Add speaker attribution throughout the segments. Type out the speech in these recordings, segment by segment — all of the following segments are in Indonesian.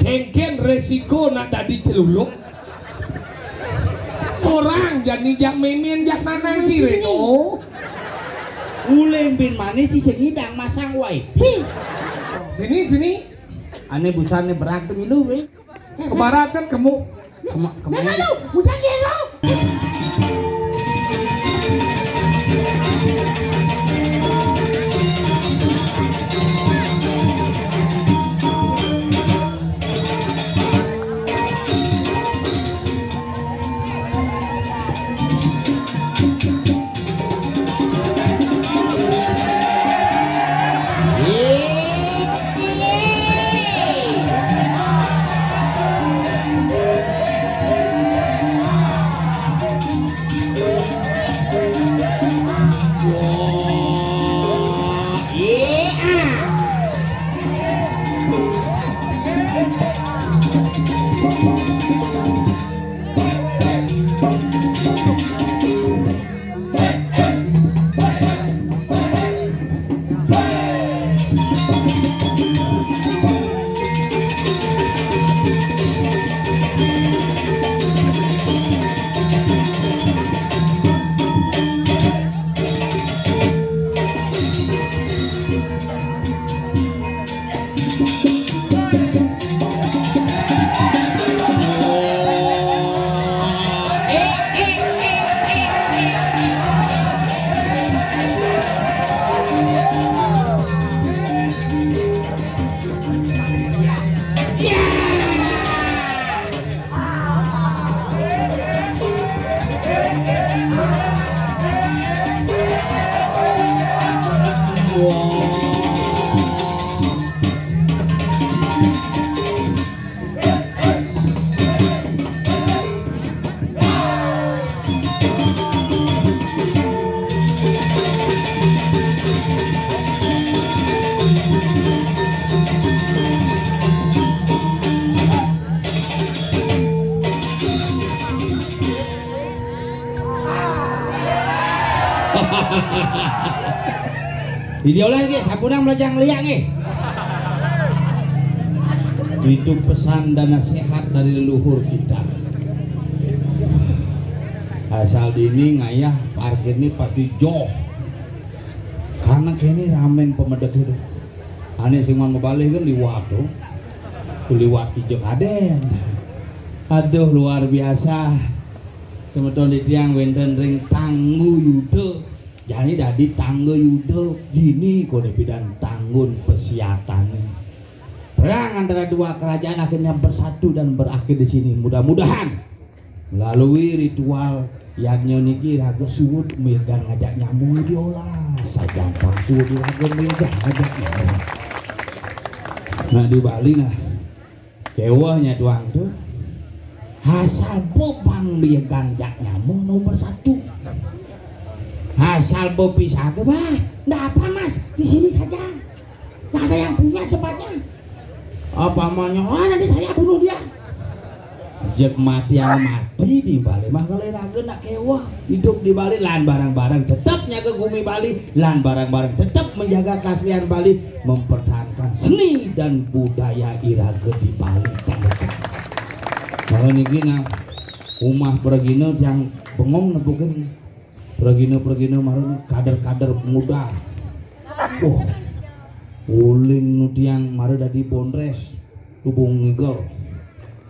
Speaker 1: Sengken resiko nak tadi celuluk orang jadi jak memen jak nanang cireno
Speaker 2: uleng bin manis si segidang masang wae
Speaker 1: sini
Speaker 2: ane busane berak tuh milu we
Speaker 1: kebaratan kamu
Speaker 2: kemana
Speaker 3: bukan gelo.
Speaker 2: Video lagi sapunang melajang liak nih. Itu pesan dan nasihat dari leluhur kita. Asal dini ngayah parkir ini pasti joh. Karena kini ramen pemedek itu. Ane sing mau balik kan liwat tuh. Liwat hijau kaden. Aduh luar biasa. Semeton di tiang wenten ring tanggu yude. Jadi dari tangga yuda gini kode bidan tanggun persiatannya. Perang antara dua kerajaan akhirnya bersatu dan berakhir di sini. Mudah-mudahan melalui ritual yang niki raga suwut megang ngajak nyambung diolah saja suwut raga megang ngajak nyambung. Nah di Bali nah kewahnya doang tuh asal bobang megang ngajak nyambung nomor 1. Asal bopi saja bah, nggak apa mas, di sini saja, nggak ada yang punya tempatnya. Apa maunya? Oh nanti saya bunuh dia. Jek mati yang mati di Bali, mah kalau raga nak kewah hidup di Bali, lan barang-barang tetap nyaga gumi Bali, lan barang-barang tetap menjaga keaslian Bali, mempertahankan seni dan budaya iraga di Bali. Kalau niki nah, umah bergino yang bengong nebukin. Pergino marun kader-kader muda. Uling nu tiang mare dadi bondres lubung ngigel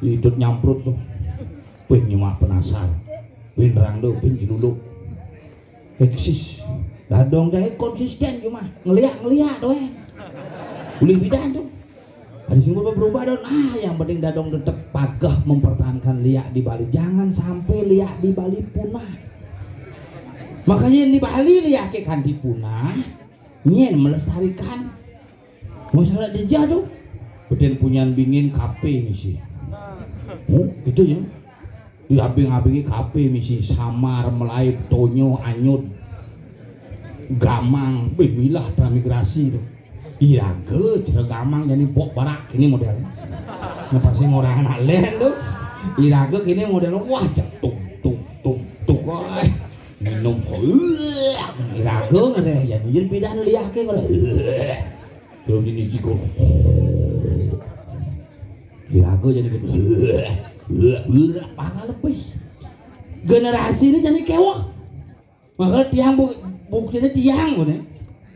Speaker 2: idut nyamprut tuh ping nyemak penasar ping rangdo ping ciluluk eksis dadong dae konsisten cuma ngeliat doe uling bidan tuh ada sing berubah don yang penting dadong tetep pagah mempertahankan liak di Bali, jangan sampai liak di Bali punah. Makanya di Bali liak kan dipunah nyen melestarikan masalah jejak tuh beden punyan bingin kape misi gitu ya di abing-abingi kape misi samar melaip tonyo anyut gamang bilah transmigrasi tuh Iraga jero gamang jadi bok barak ini modelnya. Nah pasti ngorang anak len tuh. Iraga kini modelnya wah tuk tuk tuk tuk minum iraga ngere ya jadi pidan liah ke kalau belum ini cikul iraga jadi pangal lebih generasi ini jadi kewok maka tiang buktinya tiang bener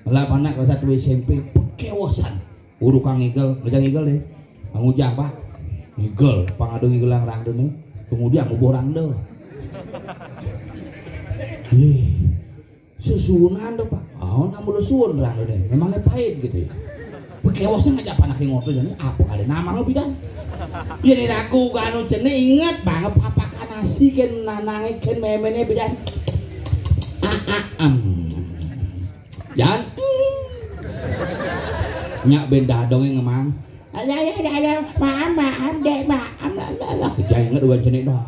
Speaker 2: lah anak kelas 1 SMP kewosan udah kang ngigel deh kang ujang pak ngigel pangadu ngigelang rangdo nih kemudian ngubur rangdo susunan tuh pak oh namun susun rangdo nih memangnya pahit gitu ya kewosan aja panak ngoto jadi apa kali nama lo bidan ini aku kanu jenis inget banget papakan nasi kan nanangnya kan memennya bidan jangan nyak benda dong yang ngemang ada maaf deh maaf jangan inget dua jenis dong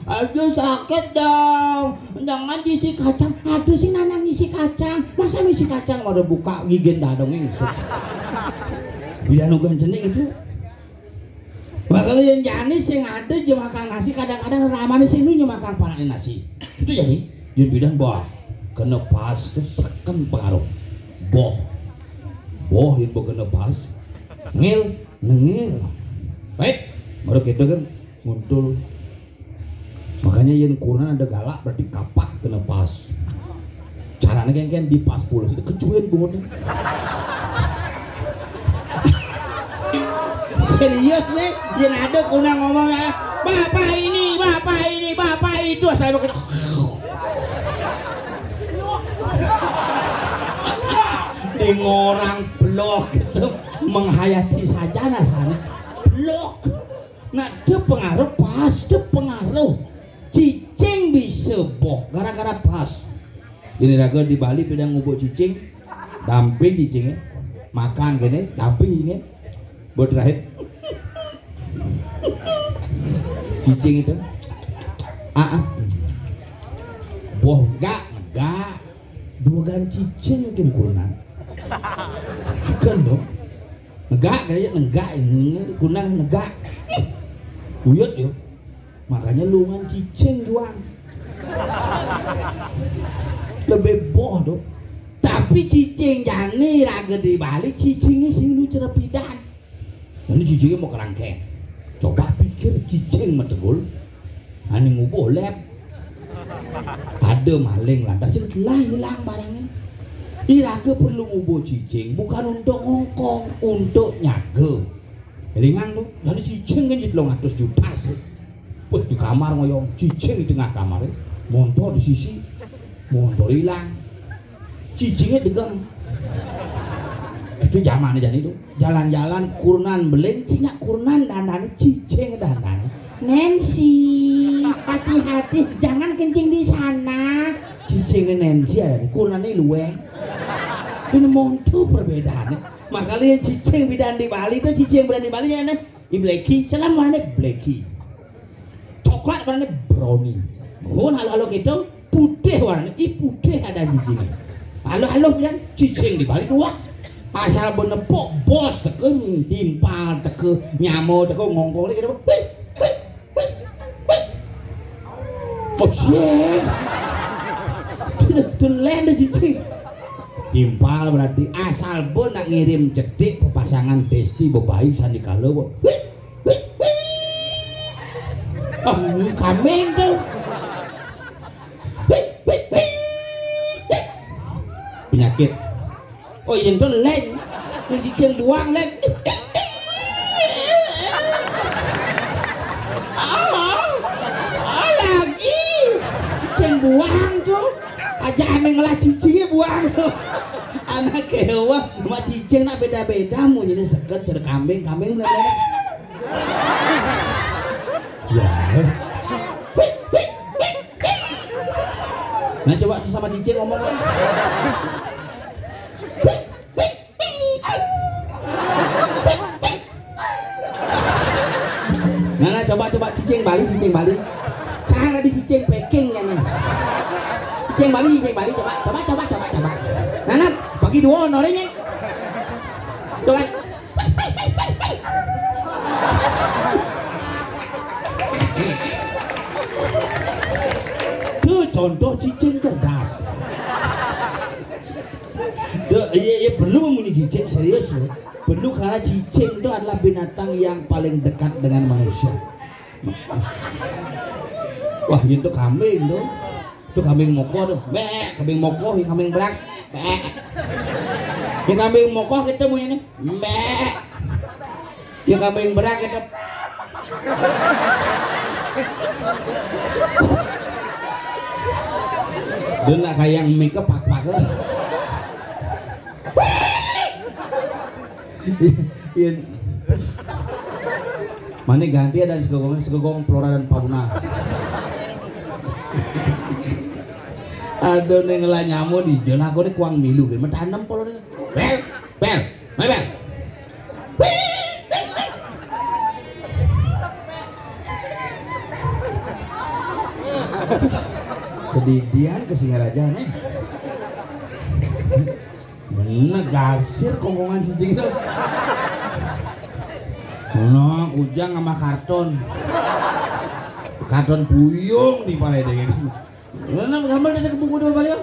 Speaker 2: aduh sakit dong jangan diisi kacang aduh si nanang isi kacang masa isi kacang mau buka gigi dadong ini biar nugan jenis itu bakal yang janis yang ada dia makan nasi kadang-kadang ramane sih nu makan panen nasi itu jadi yang bidan boh kena pas tuh saken pengaruh boh yang boh kena pas nengil baik baru kita kan muncul makanya yang kurang ada galak berarti kapak kena pas caranya kan di pas pula itu kecuin bunga serius nih yang ada kurang ngomong bapak ini bapak itu asal begitu di ngorang blok itu menghayati saja nasanya blok nah itu pengaruh pas itu pengaruh cicing bisa boh gara-gara pas ini raga di Bali pedang ngubuk cicing damping cicingnya makan gini damping cicingnya buat terakhir cicing itu boh enggak dua gan cicing mungkin kurang bukan dong negak kayaknya negak ini kunang negak buyut yuk makanya lungan cicing doang lebih boh dong tapi cicing jani raga di Bali cicingnya sih lu cerepidan ini cicingnya mau kerangkeng coba pikir cicing metegul ini ngubuh lep ada maling lantas itu hilang barangnya iraga perlu ngubuh cicing bukan untuk ngongkong untuk nyaga ringan tuh jadi cicing kan jadi 200 juta sih wah di kamar ngoyong cicing di tengah kamar motor di sisi motor hilang cicingnya degang itu zamannya jadi itu jalan-jalan kurnan beling cina kurnan dandani cicing dandani Nancy hati-hati jangan kencing di sana cicing Nancy ada kurnan ini luweng ini montu perbedaannya makanya cicing bidan di Bali itu cicing bidan di Bali ya nih i blacky salam warna blacky coklat warna brownie halo gitu putih warna i putih ada cicingnya halo bidan cicing di Bali wah asal benepok bos teke timpal teke nyamo teke ngongkong lagi gitu oh shit itu lain cicing timpal berarti asal pun nak ngirim cedik pasangan Desti bebaik sandikala kambing tuh penyakit oh yang itu lain yang cicing buang lain lagi cicing buang tuh aja aneh ngelah cicingnya buang tuh anak kewa cuma cicing nak beda-beda mau jadi seger jadi kambing bener-bener ya nah coba sama cicing ngomong nah coba cicing Bali cara di cicing Peking ya nih cicing Bali coba nah bagi dua suaranya. Coba. Itu contoh cicing cerdas. Ya perlu mempunyai cicing serius loh. Perlu karena cicing itu adalah binatang yang paling dekat dengan manusia. Wah itu kambing tuh. Itu kambing moko tuh. Bek, kambing moko, kambing berak. Bek. Yang kambing moko kita punya ini. Bek. Yang kambing berak kita. Dia nak kayak yang make up pak-pak lah. Mana ganti ada segogong flora dan fauna. Aduh nih ngelah nyamu di jalan aku nih kuang milu gitu, tanam polo nih. Bel. Kedidian ke Singaraja nih. Mana gasir kongkongan cicing itu. Nah, ujang sama karton puyung di palai deh gitu. Mana gambar dari kebungku di bawah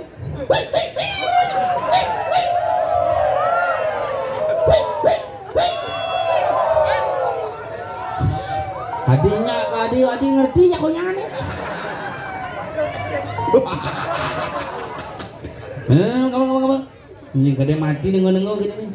Speaker 2: Adinya, adi ngerti ya kok nyane. Kamu. Ini kadang mati nengok gini nih.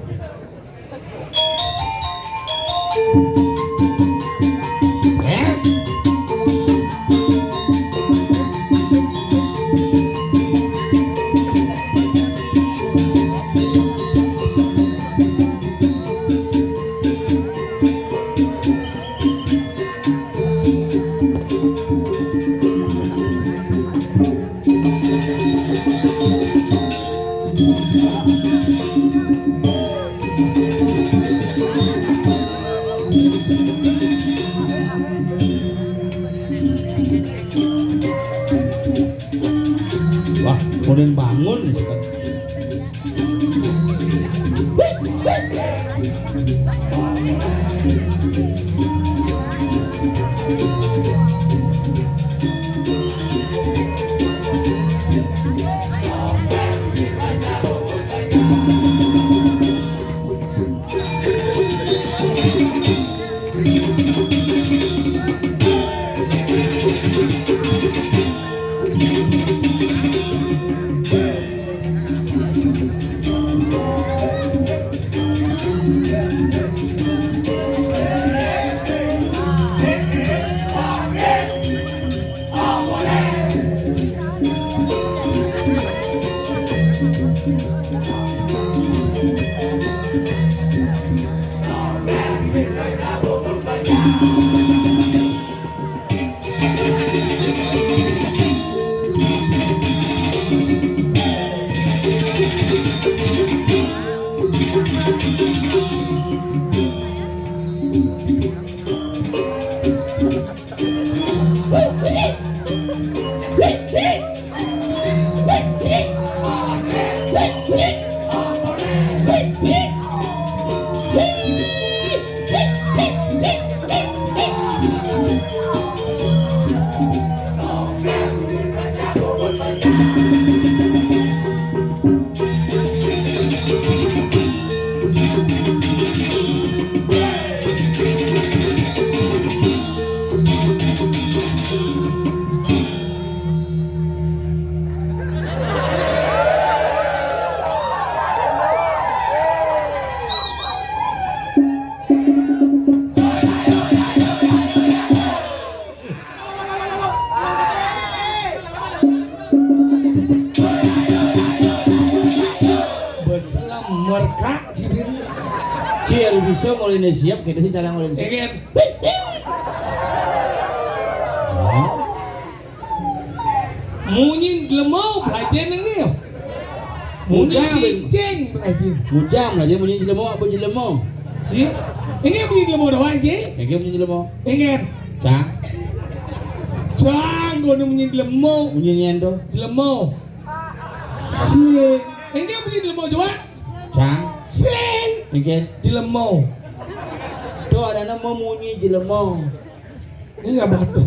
Speaker 2: Wah, kemudian bangun. Bisa mulai siap kita sih cara mulai siap.
Speaker 1: Ingin. Munyin glemau belajar nengi. Munyin cing belajar.
Speaker 2: Mujam lah dia munyin glemau apa glemau?
Speaker 1: Sih. Ingin munyin glemau doang je.
Speaker 2: Ingin munyin glemau.
Speaker 1: Ingin.
Speaker 2: Cang.
Speaker 1: Cang gua munyin glemau.
Speaker 2: Munyin nyendo.
Speaker 1: Glemau. Sih. Ingin munyin glemau coba.
Speaker 2: Cang,
Speaker 1: Sing
Speaker 2: mungkin
Speaker 1: jelemo.
Speaker 2: tuh ada nama munyi jelemo.
Speaker 1: Ini nggak batu.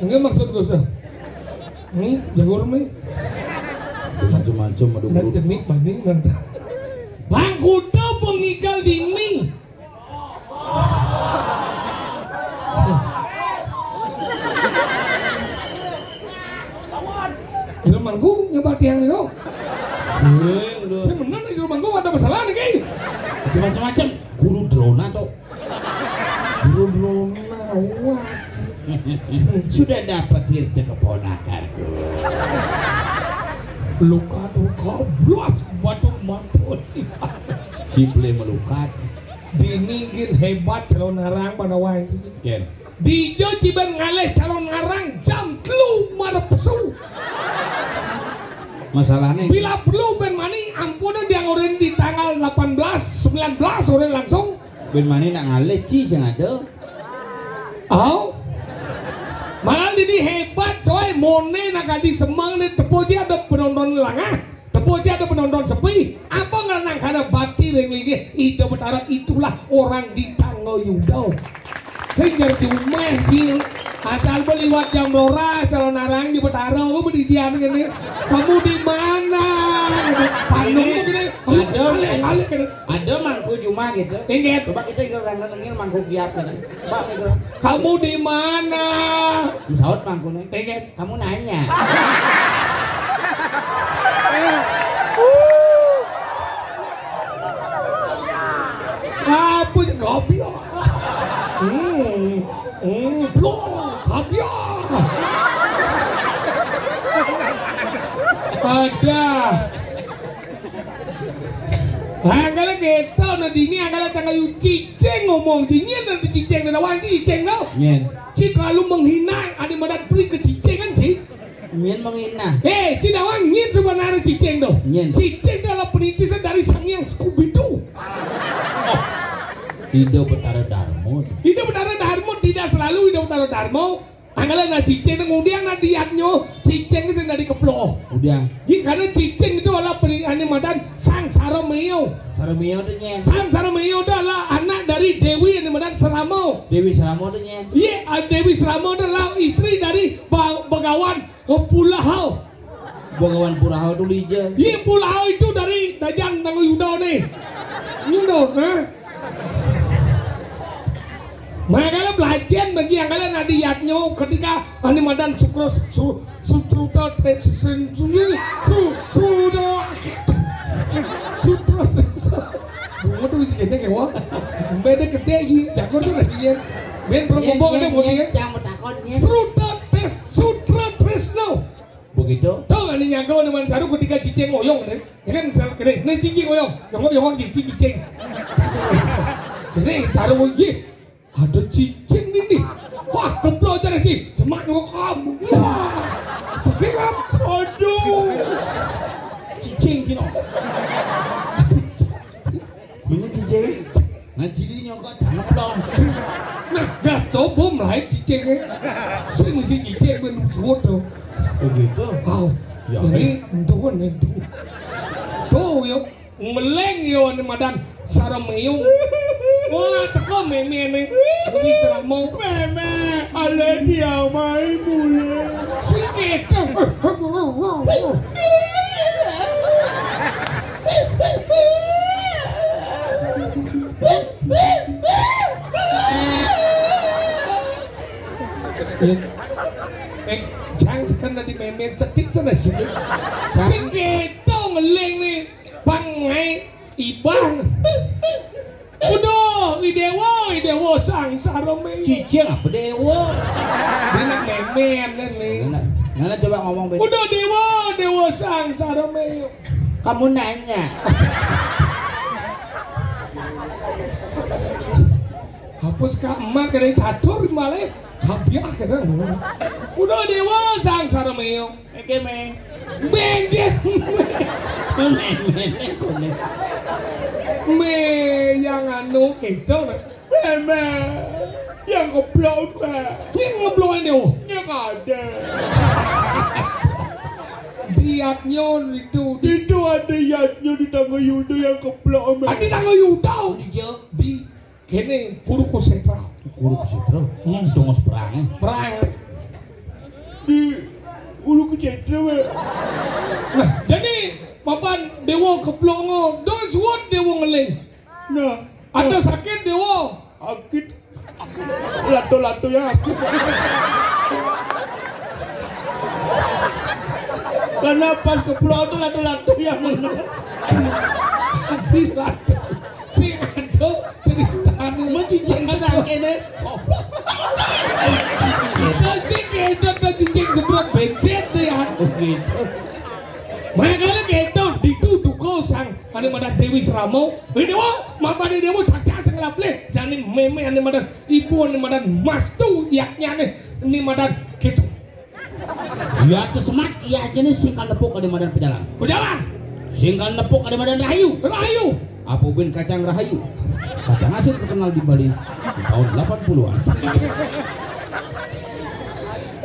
Speaker 1: Ini maksud gue sih. Ini jagur nih.
Speaker 2: Macam-macam aduh.
Speaker 1: Dan jenik banding kan. Bang kuda pengigal dinding. Jelmangku nyoba tiang itu. Saya benar nih jelmangku ada masalah nih kayaknya.
Speaker 2: Macam-macam. Guru drona tuh.
Speaker 1: Guru drona, wah.
Speaker 2: Sudah dapat tirta keponakanku.
Speaker 1: Luka blos batu mantul sih.
Speaker 2: Simple melukat.
Speaker 1: Diningin hebat calon narang pada wae.
Speaker 2: Ken.
Speaker 1: Dijo ciban ngaleh calon narang jam telu marpesu.
Speaker 2: Masalahnya
Speaker 1: Bila perlu ben mani ampun dia ngorin di tanggal 18, 19 sore langsung.
Speaker 2: ben mani nak ngaleh ci sing ada.
Speaker 1: Oh. Malah ini hebat coy, mone nak di Semang nih tepoji ada penonton langah, tepoji ada penonton sepi. Apa ngerenang karena bati lagi itu betara itulah orang di Tanggo Yudo. Sehingga cuma sih asal beliwat jam lora calon narang di betara lu beri diam gini. Kamu di mana? Panung gini.
Speaker 2: Ada mangku cuma gitu.
Speaker 1: Ingat.
Speaker 2: Coba kita ingat nengil mangku kiap kan. Coba gitu.
Speaker 1: Kamu di mana?
Speaker 2: Saut mangku nih.
Speaker 1: Ingat.
Speaker 2: Kamu nanya.
Speaker 1: Apa kopi? Blok kopi. Ada. Angkala kita udah dini angkala tanggal ciceng ngomong cingin dan ciceng dan awang ciceng tau.
Speaker 2: Nyen.
Speaker 1: Si terlalu menghina ada madat beri ke ciceng kan sih.
Speaker 2: Nyen menghina.
Speaker 1: Cidawang nyin sebenarnya ciceng tuh.
Speaker 2: Nyen.
Speaker 1: Ciceng adalah penintisan dari sang yang Scooby Doo.
Speaker 2: Hidup Betara Darmo.
Speaker 1: Hidup Betara Darmo tidak selalu hidup Betara Darmo. Anggalan na ciceng kemudian na diatnya ciceng itu dari keplo.
Speaker 2: Udah.
Speaker 1: Karena ciceng itu adalah animadan Sang Sarameo.
Speaker 2: Sarameo tuh nyen.
Speaker 1: Sang Sarameo adalah anak dari Dewi animadan Seramo.
Speaker 2: Dewi Seramo tuh nyen.
Speaker 1: Iya, Dewi Seramo adalah istri dari Bagawan Pulahau.
Speaker 2: Bagawan Purahau tuh lija.
Speaker 1: Iya, Pulahau itu dari Dajang Tanggo Yudo nih. Yudo, Makanya belajar bagi yang kalian adiyatnya ketika animadan sutra bunga tuh isi gede kayak wah beda gede gitu jakor tuh lagi ya ben berkumpul ada mau dia sutra tresno
Speaker 2: begitu
Speaker 1: tau gak nih nyangkau animan saru ketika ciceng ngoyong deh ya kan gede nih cicing ngoyong yongong cicing jadi saru lagi ada cicing ini, wah keplo aja sih, cemak juga kamu, wah, sekilas, aduh, cicing cino,
Speaker 2: ini cicing, nah cicing nyokot jangan dong,
Speaker 1: nah gas tuh bom lah cicingnya, sini si cicing menurut tuh,
Speaker 2: begitu,
Speaker 1: wow,
Speaker 2: ya
Speaker 1: ini tuh tuh yuk, meleng yo nih madan, Sarameo. Wah, teko meme nih. Ini Seramo. Meme, ada dia main mulu. Sikit. Jangan sekarang di meme cetik sana sini. Sikit dong ngeleng nih. Pangai ibang. Udah, idewo Sang Sarameo.
Speaker 2: cicing apa dewa?
Speaker 1: Dia nak memen nih.
Speaker 2: Nana coba ngomong begitu.
Speaker 1: Udah dewa Sang Sarameo.
Speaker 2: Kamu nanya.
Speaker 1: Hapus kak emak kena catur malah kabiah kena. Udah dewa Sang Sarameo.
Speaker 2: Oke me.
Speaker 1: Bengket. Me yang anu itu. Me yang ngeblok yang ngeblokan dewa. Yang ada. Yatnyo itu
Speaker 2: ada Yatnyo di Tangga Yudo yang keplok.
Speaker 1: Di Tangga Yudo.
Speaker 2: Iya.
Speaker 1: Di kene Kuruku Setra.
Speaker 2: Kuruku Setra. Dongos perang.
Speaker 1: Perang.
Speaker 2: Di Kuruku Setra.
Speaker 1: Nah, jadi papan dewa keplongo, dos what dewa ngeling.
Speaker 2: Nah,
Speaker 1: ada sakit dewa.
Speaker 2: Akit lato-lato ya akit. Karena pas keplok itu lato-lato yang mana?
Speaker 1: Tapi lato. Si ado ceritanya.
Speaker 2: Mencincin itu dah kene.
Speaker 1: Nanti kita ada cincin seberat bensin tuh ya.
Speaker 2: Oh gitu.
Speaker 1: Makanya kita dituduh kau sang ane madan Dewi Seramo. Dewa, mama ni dewa cakap sengelap leh. Jangan meme ane madan ibu ane madan mas tu yaknya ane madan gitu.
Speaker 2: Ya tu semat ya jenis singkan nepuk ane madan pejalan.
Speaker 1: Berjalan.
Speaker 2: Singkan nepuk ane madan rahayu.
Speaker 1: Rahayu.
Speaker 2: Apa bin kacang rahayu? Kacang asin terkenal di Bali di tahun 80-an.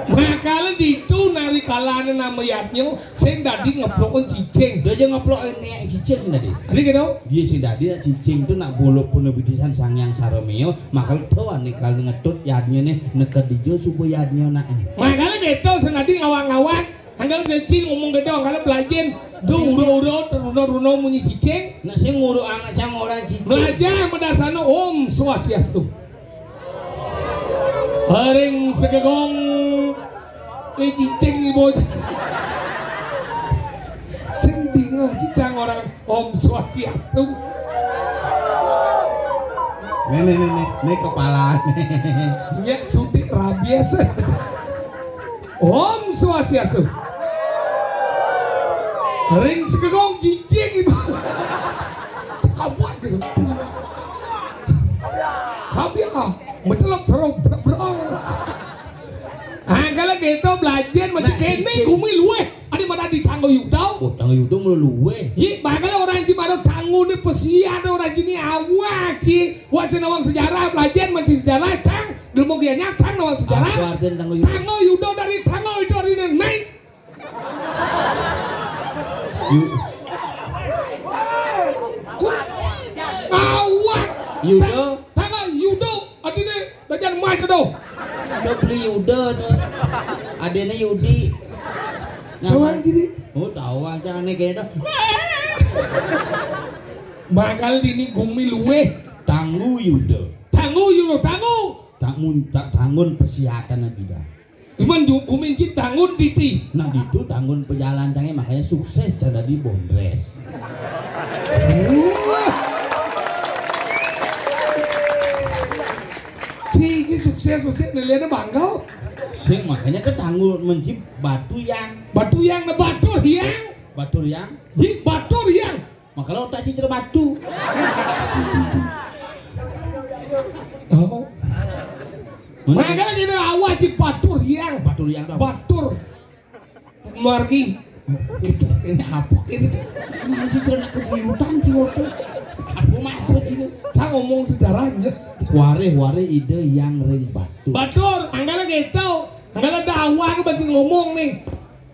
Speaker 1: Makanya itu nari kalane nama Yatnyo, saya tadi ngeplokkan cicing.
Speaker 2: Dia aja ngeplok ini yang cicing tadi.
Speaker 1: Tadi gitu?
Speaker 2: Dia sih tadi cicing itu nak bolok pun bidisan sang yang saromeo, maka tuh nih kalau ngetut Yatnyo nih nekat dijo supaya Yatnyo nak.
Speaker 1: Makanya gitu, saya tadi ngawang-ngawang, anggal cicing ngomong gitu, anggal belajar, runo munyi cicing.
Speaker 2: Nak sih nguruk anak cang orang cicing.
Speaker 1: Belajar mendasana Om Swastiastu. Haring segegong cicing ni bocah. Sendinglah cicang orang Om Swastiastu.
Speaker 2: Nih kepala
Speaker 1: Ya suntik rabies. Om Swastiastu. Ring segegong cicing ibu. Kabuat gitu. Kabiak, mencelok serong berong. Kalau gitu belajar macam kene gumi luwe. Ada mana di Tangga Yudo?
Speaker 2: Oh, Tangga Yudo meluwe.
Speaker 1: Iya, makanya orang di mana Tanggu ni pesian orang sini awak sih. Wasin awang sejarah belajar macam sejarah cang. Ilmu gianya cang awang sejarah.
Speaker 2: Apa artian Tangga Yudo?
Speaker 1: Tangga Yudo dari Tangga Yudo dari naik. Awak.
Speaker 2: Yudo.
Speaker 1: Tangga Yudo. Adine belajar mai ke do.
Speaker 2: Udah beli Yudo tuh. Adanya Yudi.
Speaker 1: Kawan gini.
Speaker 2: Oh tahu aja aneh kayaknya.
Speaker 1: Bakal dini gumi luwe.
Speaker 2: Tanggu Yudo.
Speaker 1: Tanggu Yudo tanggu.
Speaker 2: Tak tanggun persiapan lagi dah.
Speaker 1: Iman gumi cip tanggun titi.
Speaker 2: Nah itu tanggun pejalan cangnya makanya sukses jadi bondres.
Speaker 1: Ini sukses nelihatnya bangga.
Speaker 2: Sing makanya ketangguh mencip batu yang
Speaker 1: batur yang di batur yang
Speaker 2: maka lo tak cicer batu.
Speaker 1: Oh makanya kita awal si batur yang batur margi
Speaker 2: ini apa ini masih cerita kebutuhan ciwoto aku masuk sini
Speaker 1: saya ngomong sejarahnya
Speaker 2: ware ide yang ring batu
Speaker 1: batur anggala gitu anggala dakwah bantu ngomong nih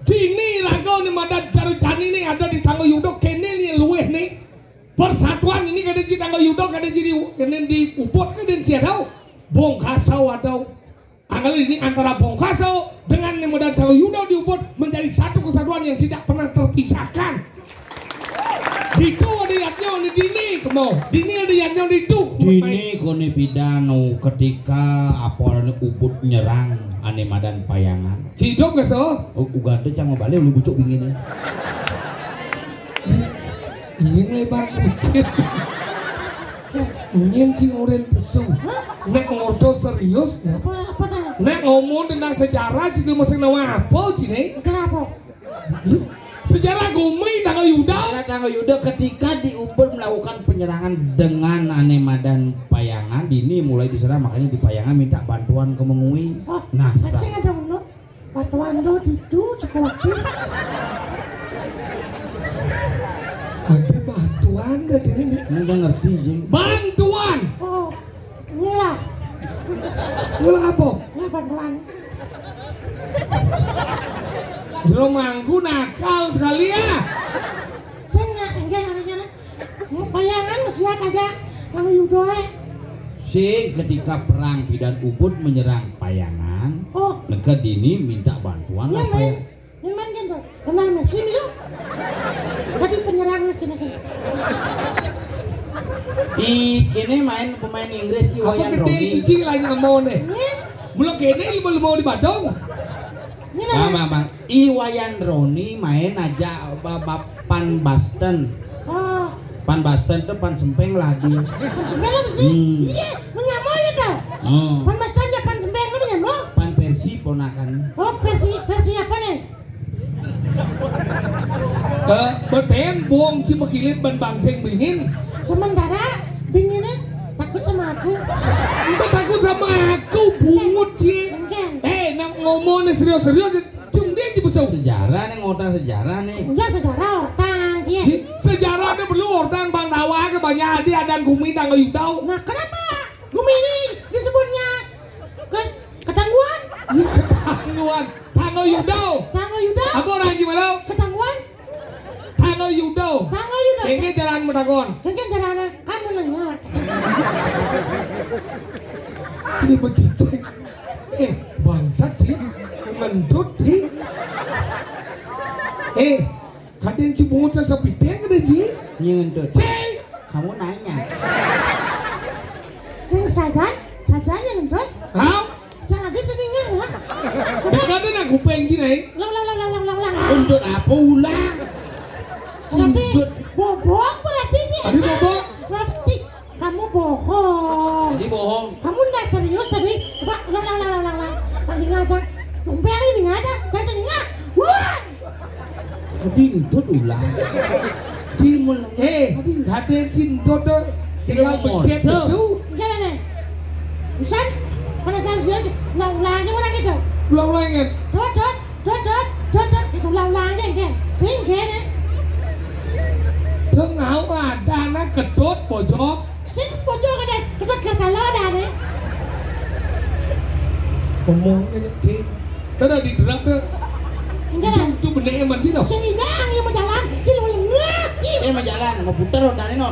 Speaker 1: sini lagu nih madan cari nih ada di Tangga Yudo kene nih luweh nih persatuan ini kada di Tangga Yudo kada di Ubud kada di Ciadau Bongkasau ada anggala ini antara Bongkasau dengan nih madan Tangga Yudo di Ubud menjadi satu kesatuan yang tidak pernah terpisahkan. Ditu ada Yatnyo di dini kemo dini ada Yatnyo di tu
Speaker 2: dini kone pidano ketika apa Ubud nyerang ane madan payangan
Speaker 1: cidok gak so?
Speaker 2: Uganda cang balik lu bucuk begini
Speaker 1: ini lebar kucit ini cing oren pesu nek ngobrol serius nek ngomong tentang sejarah citu masih nama apa cine?
Speaker 3: Sejarah apa?
Speaker 1: Sejarah Gumi Tangga Yudo.
Speaker 2: Tangga Yudo ketika di Ubud melakukan penyerangan dengan ane madan payangan dini mulai diserang makanya di payangan minta bantuan ke Mengui.
Speaker 3: Oh,
Speaker 2: nah
Speaker 3: masih ada menurut bantuan lo itu cukup.
Speaker 1: Ada bantuan gak di sini?
Speaker 2: Nggak ngerti sih.
Speaker 1: Bantuan.
Speaker 3: Oh, inilah.
Speaker 1: Inilah apa?
Speaker 3: Ini bantuan.
Speaker 1: Jero mangku nakal sekali ya.
Speaker 3: Saya enggak nyara-nyara. Bayangan masih aja yang Yudoe.
Speaker 2: Sing ketika perang Bidan Ubud menyerang Payangan,
Speaker 3: Oh,
Speaker 2: Neged ini minta bantuan
Speaker 3: yang
Speaker 2: lah
Speaker 3: main. Yang main kan tuh. Kenal mesin itu. Tadi penyerang kena.
Speaker 2: Kini main pemain Inggris
Speaker 1: Apa
Speaker 2: Iwayan
Speaker 1: gede
Speaker 2: Romi.
Speaker 1: cuci lagi mau nih.
Speaker 3: Nih,
Speaker 1: Belum kene mau di Badung.
Speaker 3: ini lah.
Speaker 2: Mama, Iwayan Roni main aja Pan Basten.
Speaker 3: Oh,
Speaker 2: Pan Basten tuh pan sempeng lagi.
Speaker 3: pan sembeng apa sih? Iya, menyamuk ya tau.
Speaker 2: Oh,
Speaker 3: Pan mas tanya pan sembeng apa menyamuk?
Speaker 2: pan Persi ponakan.
Speaker 3: Oh, versi apa nih?
Speaker 1: Beten buang si Mekilit ban bangseng bingin.
Speaker 3: Sementara binginnya takut sama aku.
Speaker 1: Entah takut sama aku bungut sih.
Speaker 3: Enggak.
Speaker 1: Nak ngomongnya serius-serius cung dia aja besok.
Speaker 2: Sejarah nih ngotang sejarah nih.
Speaker 3: Enggak sejarah orang sih.
Speaker 1: Sejarahnya perlu orang Bang Dawa ke banyak dia dan Gumi tanggal Yudau.
Speaker 3: Nah, kenapa Gumi ini disebutnya ketangguhan?
Speaker 1: Ya ketangguhan. Tanggal Yudau.
Speaker 3: Tanggal Yuda?
Speaker 1: Apa orang gimana?
Speaker 3: Ketangguhan?
Speaker 1: Tanggal Yudau.
Speaker 3: Tanggal Yuda?
Speaker 1: Kayaknya jalan mendagon.
Speaker 3: Kan jalan kamu nanya.
Speaker 1: Ini becicing. Bangsat sih. Mendut sih. Kadang si bungut sa piteng ada sih.
Speaker 2: Nyentut.
Speaker 1: Ceng.
Speaker 2: Kamu nanya.
Speaker 3: Sing sajan yang ngendut.
Speaker 1: Hah?
Speaker 3: Jangan disininya ya. Coba
Speaker 1: Dekatnya nak kupeng gini.
Speaker 3: lang.
Speaker 2: Untuk apa ulang?
Speaker 3: Berarti
Speaker 2: Cincut.
Speaker 3: bohong berarti nih.
Speaker 1: Tadi bobok.
Speaker 3: Berarti kamu bohong.
Speaker 2: Jadi bohong.
Speaker 3: Kamu nggak serius tadi. Coba lang. Tadi ngajak. Tumpel ini nggak ada. Saya sini nggak. Wah.
Speaker 2: Tapi entut ulang.
Speaker 1: Cimul. Hati cinta tuh. Tinggal becet besu.
Speaker 3: Jalan nih. Bisa? Mana saya bisa? Ulang-ulangnya orang itu.
Speaker 1: Ulang-ulangin.
Speaker 3: Dot. Itu ulang-ulangnya kan. Sehingga nih.
Speaker 1: Tengah ada anak kedot pojok.
Speaker 3: Sing pojok ada. Kedot kata lo ada nih.
Speaker 1: Ngomongnya sih. Tadi di derap tuh.
Speaker 3: Jalan.
Speaker 1: Itu bener eman sih dong.
Speaker 3: Sini dang yang mau jalan. Sini mau ngaki.
Speaker 2: Ini mau jalan, mau putar udah nih no.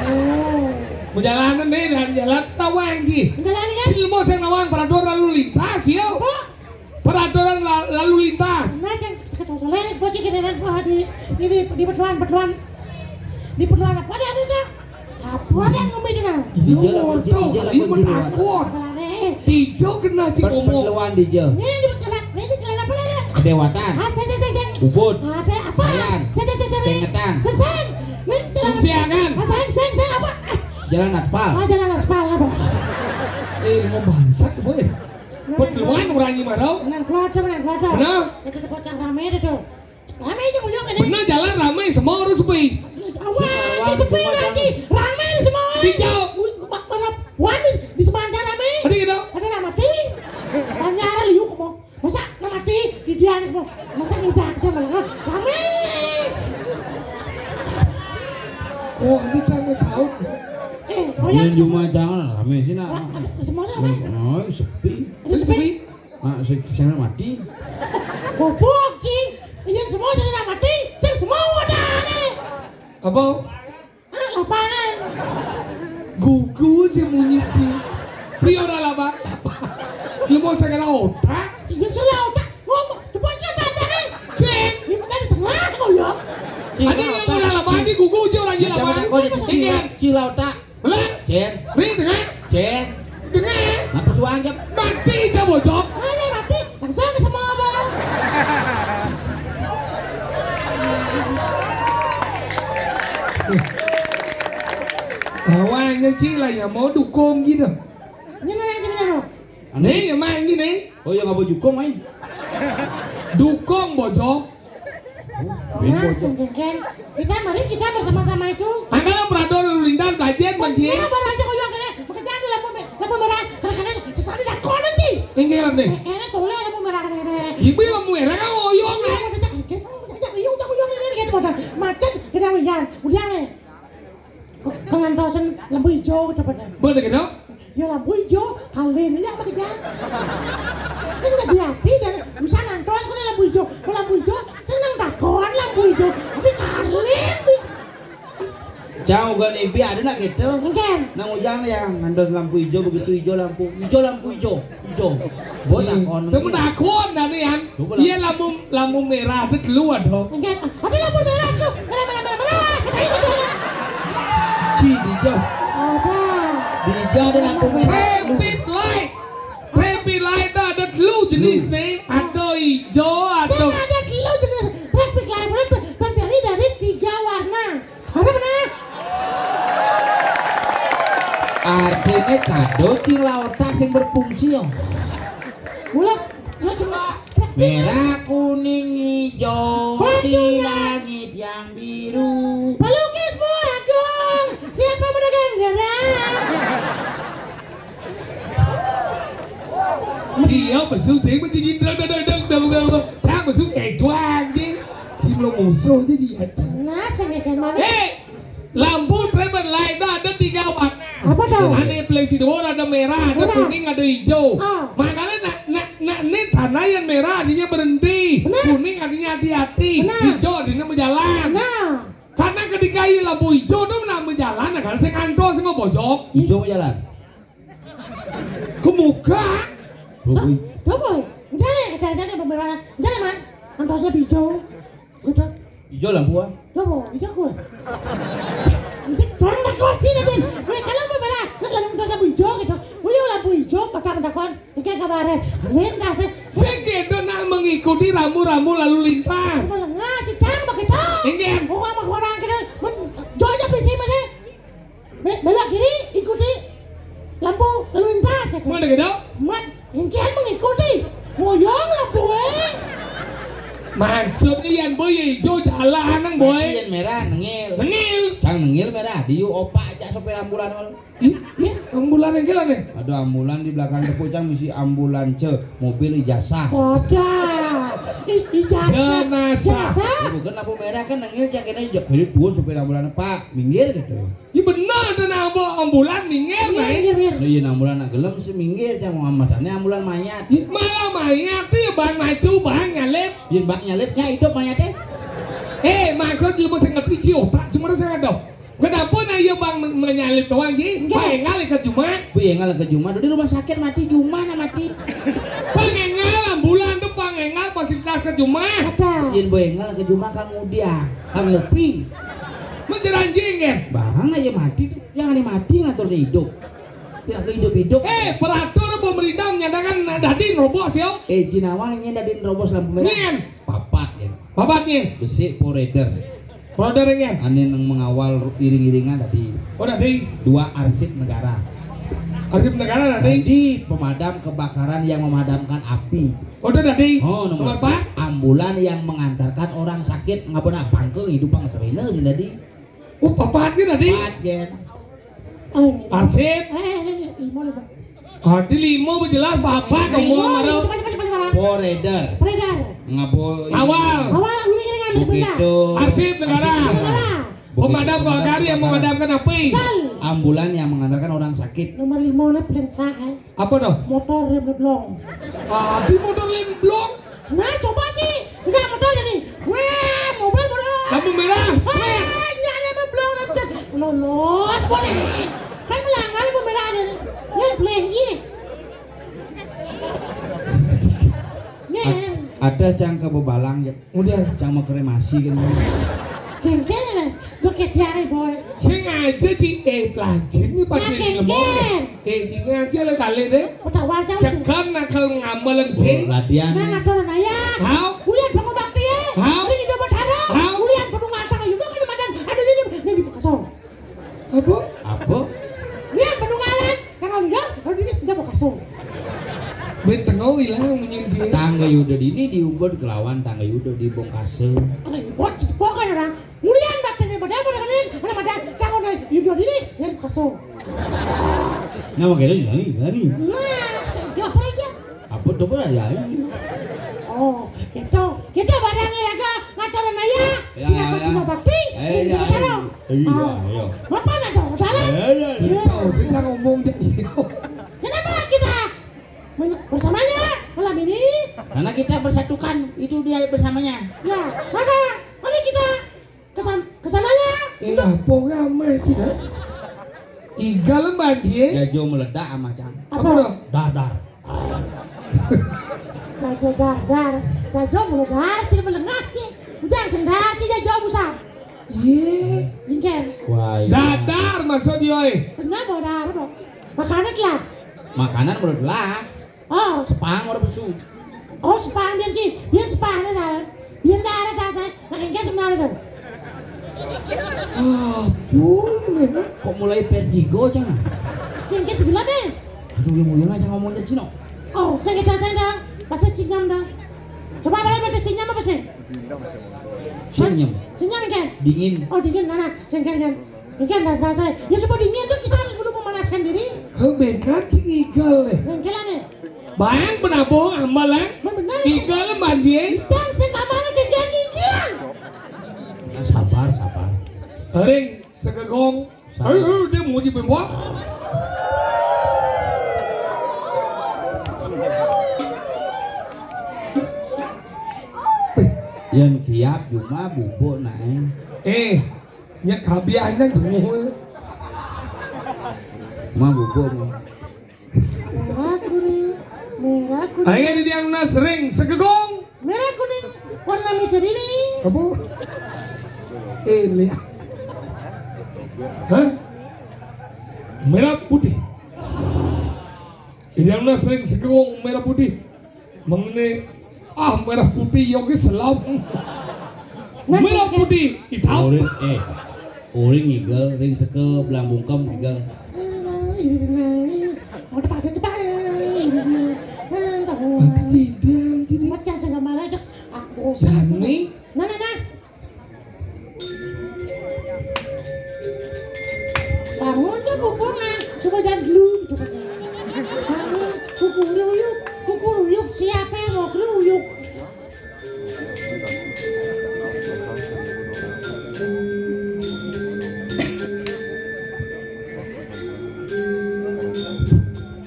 Speaker 3: Oh.
Speaker 1: Perjalanan nih dan jalan tawang sih.
Speaker 3: Jalan kan?
Speaker 1: Sini mau saya nawang peraturan lalu lintas ya.
Speaker 3: Kok?
Speaker 1: Peraturan lalu lintas.
Speaker 3: Nah, jangan kecocolan. Bocil kedengaran di pertuan. Di pertuan apa ada? Apa ada yang ngomong itu nah?
Speaker 2: Dijel apa
Speaker 1: Tuh,
Speaker 2: dijel
Speaker 1: ini
Speaker 2: apa dijel?
Speaker 1: takut.
Speaker 3: Jalan nih.
Speaker 1: Dijau kena sih ngomong.
Speaker 2: Perluan dijel.
Speaker 3: Ini di jalan. Ini jalan apa ada?
Speaker 2: Kedewatan.
Speaker 3: Saya.
Speaker 2: Ubud.
Speaker 3: Ada apa?
Speaker 2: Sayan.
Speaker 3: Saya.
Speaker 2: Pengetan.
Speaker 3: Seseng.
Speaker 1: Siangan.
Speaker 3: Saya apa?
Speaker 2: Jalan aspal.
Speaker 3: Oh, jalan aspal apa?
Speaker 1: Mau bangsat boy. Pertemuan orang gimana?
Speaker 3: Menang klodo.
Speaker 1: Benar?
Speaker 3: Itu kocak rame itu tuh. Rame aja muyung ini.
Speaker 1: Benar jalan ramai semua harus sepi.
Speaker 3: Awal, di sepi lagi. Rame di semua.
Speaker 1: Dijau.
Speaker 3: Wan di sepanjang rame.
Speaker 1: Tadi gitu.
Speaker 3: Ada nama mati. Panjara liuk mau. Masa nama mati di dia semua. Masa udah aja malah rame.
Speaker 1: Oh ini cara saut.
Speaker 3: Oh ya.
Speaker 2: Ini cuma jangan rame sih nak.
Speaker 3: Semuanya rame.
Speaker 2: Oh, sepi.
Speaker 3: Ada sepi.
Speaker 2: Ah, saya mati.
Speaker 3: Bobok sih. Ini semua sudah mati. Sing semua udah nih.
Speaker 1: Apa?
Speaker 3: Lapangan.
Speaker 1: Gugu sih munyi sih. Trio dah lah pak. Lu mau saya kena otak?
Speaker 3: Yang salah otak. Ngomong. Depan siapa aja kan?
Speaker 1: Ceng.
Speaker 3: Ini di tengah kau ya.
Speaker 1: Ini yang udah lah pak. Ini gugu sih orang jalan pak. Ini
Speaker 2: Cilau tak.
Speaker 1: Belah.
Speaker 2: Jen.
Speaker 1: Ini tengah.
Speaker 2: Jen.
Speaker 1: Tengah.
Speaker 2: Apa suang jam?
Speaker 1: Mati aja bocok.
Speaker 3: Ayo mati. Langsung ke semua abang.
Speaker 1: Awalnya sih lah ya mau dukung gitu.
Speaker 3: Ini mana yang punya
Speaker 1: Nih yang main gini.
Speaker 2: Oh ya nggak mau jukung main.
Speaker 1: Dukung bocok.
Speaker 3: Mas, kan kita mari kita bersama-sama itu.
Speaker 1: Angkala peraturan lalu lintas bagian banjir.
Speaker 3: Ya baru aja kau yang kena pekerjaan di lampu merah. Karena sesali dah kau nanti.
Speaker 1: Ini lah deh.
Speaker 3: Ini toleh lampu merah kena.
Speaker 1: Ibu yang merah kan oyong
Speaker 3: Ya,
Speaker 1: nih.
Speaker 3: udah jangan kita uyung ini gitu bodoh. Macet kita uyan nih. Dengan dosen lampu hijau gitu bodoh.
Speaker 1: Boleh gitu?
Speaker 3: ya lampu hijau kalian aja apa kerja sing gak diarti jangan bisa nantos kok lampu hijau kok lampu hijau seneng takon lampu hijau tapi kalian
Speaker 2: Jauh kan impi ada nak gitu.
Speaker 3: Engken.
Speaker 2: Nang ujang ya ngandos lampu hijau begitu hijau lampu hijau. Buat takon.
Speaker 1: Temu takon dan yan. Iya lampu merah itu keluar dong.
Speaker 3: Engken. Ada lampu merah tuh. Merah. Kata itu dia.
Speaker 2: Ci hijau.
Speaker 3: Apa?
Speaker 2: Di hijau ada lampu merah.
Speaker 1: Traffic light ada lu jenis nih. Ada hijau atau.
Speaker 3: Saya ada lu jenis traffic light terdiri dari 3 warna. Ada benar?
Speaker 2: Artinya kado cing laotak sing berfungsi yo.
Speaker 3: Mulai ya cuma
Speaker 2: Merah, kuning, hijau di langit yang biru.
Speaker 3: pelukismu Agung. Siapa pedagang gerak?
Speaker 1: Chị mà xuống xỉ mới nhìn đâu Chắc mà xuống nhảy toan chứ Chị lo mù xô chứ gì hả
Speaker 3: Nah, saya kayak mana?
Speaker 1: Lampu traffic light ada 3 warna.
Speaker 3: Apa dong?
Speaker 1: Ada fleksibel, ada merah, ada kuning, ada hijau. Makanya ini tanah yang merah artinya berhenti, kuning artinya hati-hati, hijau artinya berjalan. Karena ketika lampu hijau itu berjalan, karena saya kantor, saya nggak bojok.
Speaker 2: Hijau berjalan.
Speaker 1: Kemuka.
Speaker 3: Tuh boy, udah deh, ada beberapa, udah deh man, antosnya hijau, udah.
Speaker 2: Hijau lampu ah.
Speaker 3: Tuh boy, hijau gue. Jangan takut tidak din. Kalau mau merah, lalu lampu hijau gitu. Udah lampu hijau, kakak mendakon, ikan kabarnya, lintas.
Speaker 1: Segitu nak mengikuti rambu-rambu lalu lintas.
Speaker 3: Melengah, cicang begitu.
Speaker 1: Ingin.
Speaker 3: Oh, sama orang kita, jauhnya visi masih. Belok kiri, ikuti lampu lalu lintas.
Speaker 1: Mana gitu?
Speaker 3: Mat, ingin mengikuti. Moyong lampu
Speaker 1: Maksudnya yang boy hijau jalan nang boy.
Speaker 2: Yang merah nengil.
Speaker 1: Nengil.
Speaker 2: Cang nengil merah. Diu opak aja sopir ambulan.
Speaker 1: Ambulan yang gila nih.
Speaker 2: Ada ambulan di belakang depo cang misi ambulans mobil ijazah.
Speaker 3: Koda. Ijazah.
Speaker 1: Jenazah.
Speaker 2: Bukan lampu merah kan nengil cang kena ijak kiri tuan sopir ambulan pak minggir gitu.
Speaker 1: Ya benar dan ambulan minggir nih.
Speaker 2: Nah iya ambulan nak gelem sih minggir cang mau amasannya ambulan mayat.
Speaker 1: Malah mayat tuh ban maju ban nyalip.
Speaker 2: Yin bak nyalipnya hidup mayatnya.
Speaker 1: Maksud dia masih ngerti sih otak cuma saya dong. Kenapa na iya bang menyalip doang sih? Pengal ke Juma.
Speaker 2: Pengal ke Juma di rumah sakit mati Juma na mati.
Speaker 1: Pengal ambulan tuh pengal fasilitas ke Juma.
Speaker 2: Yin pengal ke Juma kan mudia, kan ngopi.
Speaker 1: Menjeranjing ya?
Speaker 2: Barang aja mati, yang ini mati ngatur hidup. Tidak ke hidup.
Speaker 1: Peraturan pemerintah menyatakan dadin robos ya?
Speaker 2: Jinawangnya dadin robos lampu merah.
Speaker 1: Nien.
Speaker 2: Papat ya.
Speaker 1: Papatnya?
Speaker 2: Besi poreder.
Speaker 1: Poredernya?
Speaker 2: Ane yang mengawal iring-iringan tadi.
Speaker 1: Oh tadi?
Speaker 2: 2 arsip negara.
Speaker 1: Arsip negara tadi?
Speaker 2: Tadi pemadam kebakaran yang memadamkan api.
Speaker 1: Oh tadi?
Speaker 2: Oh nomor 4 ambulan yang mengantarkan orang sakit ngabona pangke hidup pang serena sih tadi.
Speaker 1: Oh papatnya tadi?
Speaker 2: Papat ya.
Speaker 1: Arsip?
Speaker 3: 5
Speaker 1: Di 5 jelas papat ngomong marah.
Speaker 2: Poreder. Ngabo
Speaker 1: Awal.
Speaker 2: begitu.
Speaker 1: Arsip negara. Pemadam kebakaran yang memadamkan api.
Speaker 2: Ambulan yang mengantarkan orang sakit.
Speaker 3: Nomor 5 nih periksa
Speaker 1: Apa dong?
Speaker 3: motor rem blong.
Speaker 1: Api motor lemblok.
Speaker 3: Nah coba sih, enggak motor jadi. Wah, mobil bodoh.
Speaker 1: Lampu merah.
Speaker 3: Nyala blong nanti. Lolos boleh. Kan melanggar lampu merah ada nih. Yang pelengi.
Speaker 2: Ada cang ke bebalang ya. Udah cang mau kremasi kan.
Speaker 3: Kengken lah, gue ketiak boy.
Speaker 1: Sengaja sih pelajar ini pasti lemong. Sengaja lah kali deh.
Speaker 3: Udah wajah.
Speaker 1: Sekarang nakal ngamal sih.
Speaker 2: Latihan.
Speaker 3: Nah ngatur naya.
Speaker 1: How?
Speaker 3: Kuliah bangun bakti ya.
Speaker 1: How?
Speaker 3: Ini hidup berharap.
Speaker 1: How?
Speaker 3: Kuliah bangun ngatang ayo dong madan. Ada ini di kosong.
Speaker 1: Apa?
Speaker 2: Apa?
Speaker 3: Lihat bangun ngalan. Yang lihat, ada ini tidak mau kosong.
Speaker 1: Bentengau hilang menyinjil.
Speaker 2: Tangga Yuda ini diubah kelawan tangga Yuda di Bongkase.
Speaker 3: Buat pokoknya orang. Mulian baktinya badan pada kan ini. Ada badan jangan ada hidup ini yang kosong.
Speaker 2: Nama kira gani.
Speaker 3: Nah, ya apa aja?
Speaker 2: Apa coba ya?
Speaker 3: Oh, kita barangnya raga atoran aya.
Speaker 2: Ya,
Speaker 3: Dina
Speaker 2: ya,
Speaker 3: Cina
Speaker 2: ya.
Speaker 3: bakti.
Speaker 2: Iya, iya. Iya, iya.
Speaker 3: Apa nak dong dalam?
Speaker 2: Iya.
Speaker 1: Tahu saya ngomong jadi.
Speaker 3: Kenapa kita bersamanya malam ini?
Speaker 4: Karena kita bersatukan, itu dia bersamanya.
Speaker 3: Ya, maka mari kita kesananya.
Speaker 1: Lah programnya sih dah. Igal banjir.
Speaker 2: Ya Jo meledak sama Cang.
Speaker 1: Apa dong?
Speaker 2: Dar.
Speaker 3: Gajo dar, gajo mulai tidak melengah sih. Udah sendar tidak jauh besar.
Speaker 1: Iya.
Speaker 3: Ingin.
Speaker 2: Wah.
Speaker 1: Dadar maksud dia.
Speaker 3: Kenapa dar dong? Makanan lah.
Speaker 2: Makanan menurut lah.
Speaker 3: Oh,
Speaker 2: Sepang orang besu.
Speaker 3: oh sepang dia sih, dia sepang ada. Dia dar saya, makin kan sebenarnya dong.
Speaker 1: Ah, boleh.
Speaker 2: Kok mulai perdigo Cang?
Speaker 3: Singkat bilang deh.
Speaker 2: Aduh yang aja ngomongnya Cino.
Speaker 3: Oh, saya dah. Batas sinyam dah. Coba balik batas sinyam apa sih?
Speaker 2: Senyum.
Speaker 3: Sinyam kan?
Speaker 2: Dingin.
Speaker 3: Oh dingin, nana, sengkel kan? Ikan dah saya. Ya supaya dingin dong kita harus dulu memanaskan diri.
Speaker 1: Kau bekan sih igal nih.
Speaker 3: Sengkelan nih.
Speaker 1: Bayang penabung amalan.
Speaker 3: Benar.
Speaker 1: Igal banjir.
Speaker 3: Dan sekamana kegiatan gigil.
Speaker 2: Ya, sabar.
Speaker 1: Ring segegong. Dia mau di bawah.
Speaker 2: Yang kiap cuma bubuk naik.
Speaker 1: Nhắc kabiahnya semua.
Speaker 2: Mah bubuk mah.
Speaker 3: Merah kuning.
Speaker 1: Ayo di yang nas ring segegong.
Speaker 3: Merah kuning. Warna meter ini.
Speaker 1: Apa? Lihat. Hah? Merah putih. Di yang nas ring segegong merah putih. Mengenai merah putih yogi selam. Merah putih hitam.
Speaker 2: Uring igel, ring seke, belang bungkem igel.
Speaker 3: Mau dapat kita.
Speaker 1: Tidak, jadi
Speaker 3: Macam segala aja. Aku
Speaker 1: Jani.
Speaker 3: Nah. Bangun ya bukungan. Coba jangan dulu. Bangun. Kuku ruyuk. Siapa yang mau keruyuk?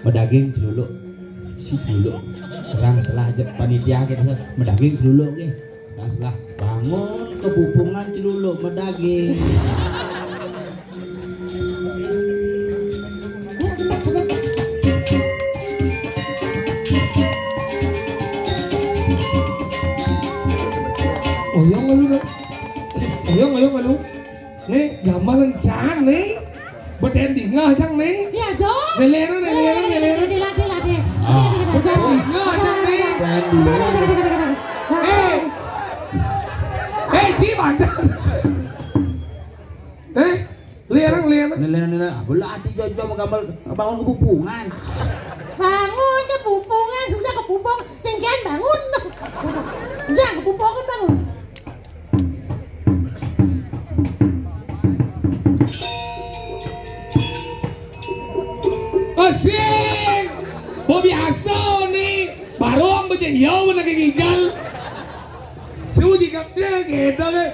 Speaker 2: Medaging celuluk. Si celuluk. Terang salah aja panitia kita medaging celuluk ke. Terang salah bangun kebupungan celuluk medaging.
Speaker 1: Oyong lu. Nih gambar lencang nih. Beden di ngah cang nih.
Speaker 3: Iya, Jo.
Speaker 1: Nelera.
Speaker 3: Latih.
Speaker 1: Beden di ngah cang nih. Ci bancar. Lera.
Speaker 2: Nilai. Belah hati jojo menggambar bangun kebupungan.
Speaker 3: Bangun kebupungan, sudah kebupung, sengkean bangun. Jangan kebupungan bangun.
Speaker 1: Asik. Biasa nih. Baru menjadi jauh nak gigal. Suji kapnya gitu le.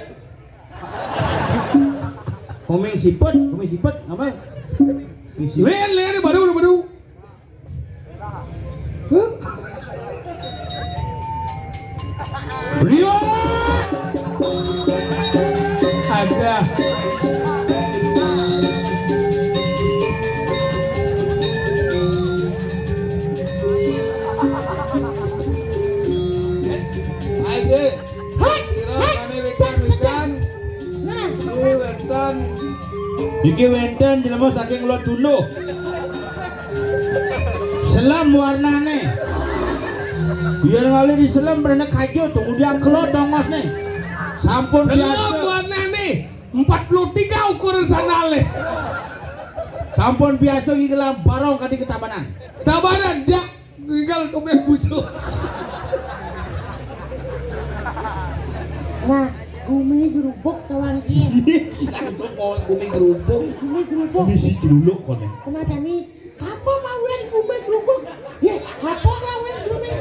Speaker 2: Komeng sipet, apa?
Speaker 1: Len baru. Huh?
Speaker 2: Lihat.
Speaker 1: Ada.
Speaker 2: Iki wenten jelema saking luar dulu. Selam warnane. Biar ngali di selam berenang kayu tunggu diam kelot dong mas nih. Sampun biasa.
Speaker 1: Selam warnane 43 ukuran sanale.
Speaker 2: Sampun biasa iki kelam barong kadi ketabanan.
Speaker 1: Tabanan dia tinggal komen bujuk.
Speaker 3: Nah, bumi gerubuk kawan kia.
Speaker 2: Langsung mau bumi gerubuk.
Speaker 3: Bumi gerubuk.
Speaker 2: Bumi si jeluluk kon ya.
Speaker 3: Kenapa nih? Apa mawen bumi gerubuk? Ya, apa mawen bumi?